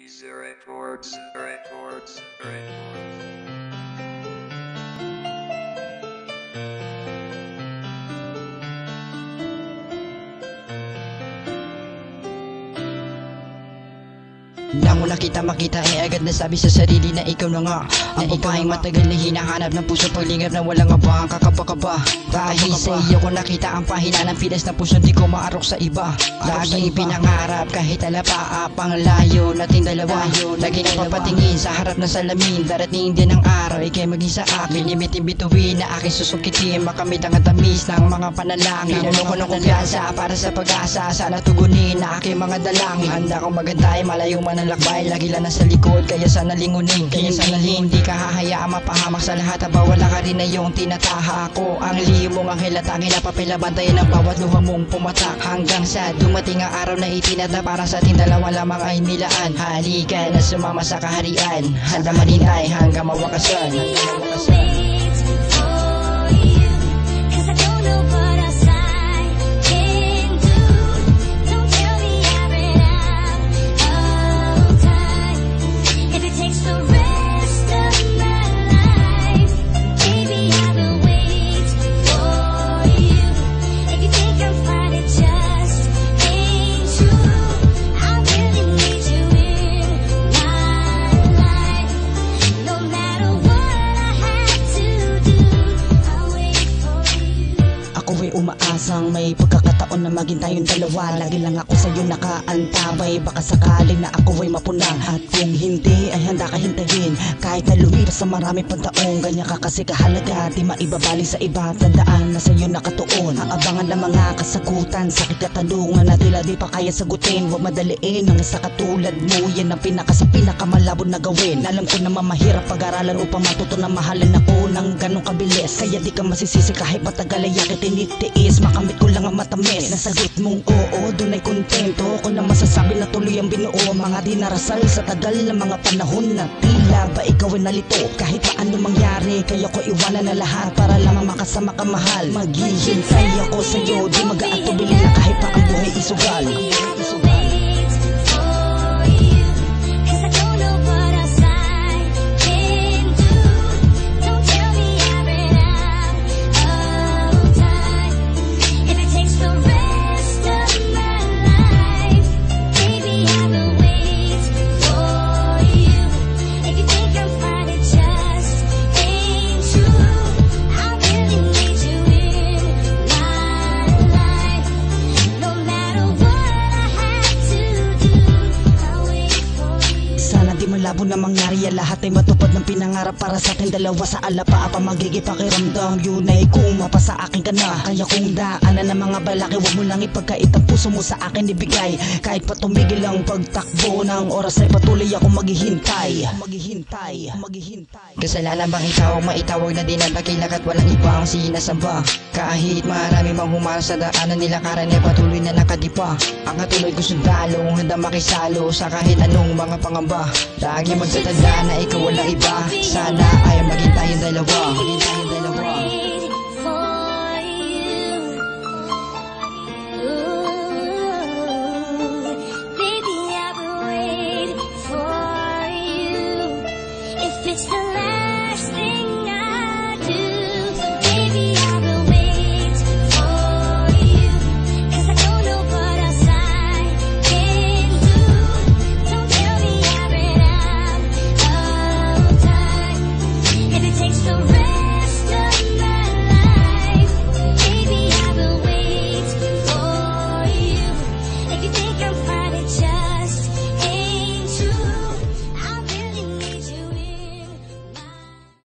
Easy reports, reports, reports. Nang mo nakita makita agad nasabi sa sarili na ikaw na nga ang babaeng matagal na hinahanap ng puso paglingap na walang abang kakaba-kaba. Dahil sa iyo ko nakita ang pahina ng pilas na puso di ko maarok sa iba. Lagi pinangarap kahit alapa pang layo nating dalawa. Lagi napapatingin sa harap ng salamin, darating din ang araw ikay maging sa akin. Limitin bituin na aking susukitin, makamit ang tamis ng mga panalangin. Ano ko ng kumpiyansa para sa pag-asa, sana tugunin na aking mga dalangin. Handa kong magantay malayo man ang lakbay, lagi lang nasa likod kaya sana lingunin. Kaya sana hindi ka hahayaan mapahamak sa lahat, aba wala ka rin na yung tinataha ko. Ang lihim mong anghel at tangin na papel na bantayan ang bawat luha mong pumatak. Hanggang sa dumating ang araw na itinata para sa ating dalawa lamang ay nilaan. Halika na sumama sa kaharian, handa manintay hanggang mawakasan. Umaasang may pagkakataon na maging tayong dalawa. Lagi lang ako sa'yo nakaantabay, baka sakaling na ako ay mapunang. At kung hindi ay handa ka hintayin, kahit na lumipas sa marami pang taong. Ganyan ka kasi kahalaga, di maibabaling sa iba. Tandaan na sa'yo nakatuon, aabangan ng mga kasagutan. Sakit katanungan na tila di pa kaya sagutin. Huwag madaliin ang isa katulad mo, yan ang sa pinakamalabon na gawin. Alam ko na mamahirap pag-aralan upang matuto na mahalan ako ng ganong kabilis. Kaya di ka masisisi kahit matagal ay yakit tinitiis. Makamit ko lang ang matamis, nasagot mong oo, doon ay kontento ko na masasabi na tuloy ang binuo. Mga dinarasal sa tagal ng mga panahon na tila ba ikaw ay nalito. Kahit paano mangyari, kaya ko iwanan na lahat para lamang makasama ka mahal. Maghihintay ako sa'yo, di mag-aatubili na kahit pa ang buhay isugal. Malabo na mangyari ang lahat ay matupad ng pinangarap para sa ating dalawa. Sa alapa pa magiging pakiramdam, yun ay kung mapasa akin ka na. Kaya kung daanan ng mga balaki, huwag mo lang ipagkait ang puso mo sa akin ibigay. Kahit pa tumigil ang pagtakbo ng oras ay patuloy ako maghihintay. Kasalanan bang ikaw ang maitawag na di nagpakilak at walang ibang sinasamba? Kahit marami mang humara sa daanan nila karan ay patuloy na nakadipa. Ang katuloy ko sundalo, handa makisalo sa kahit anong mga pangamba. Lagi magtatanda na ikaw walang iba, sana ay maging tayong dalawa. It's the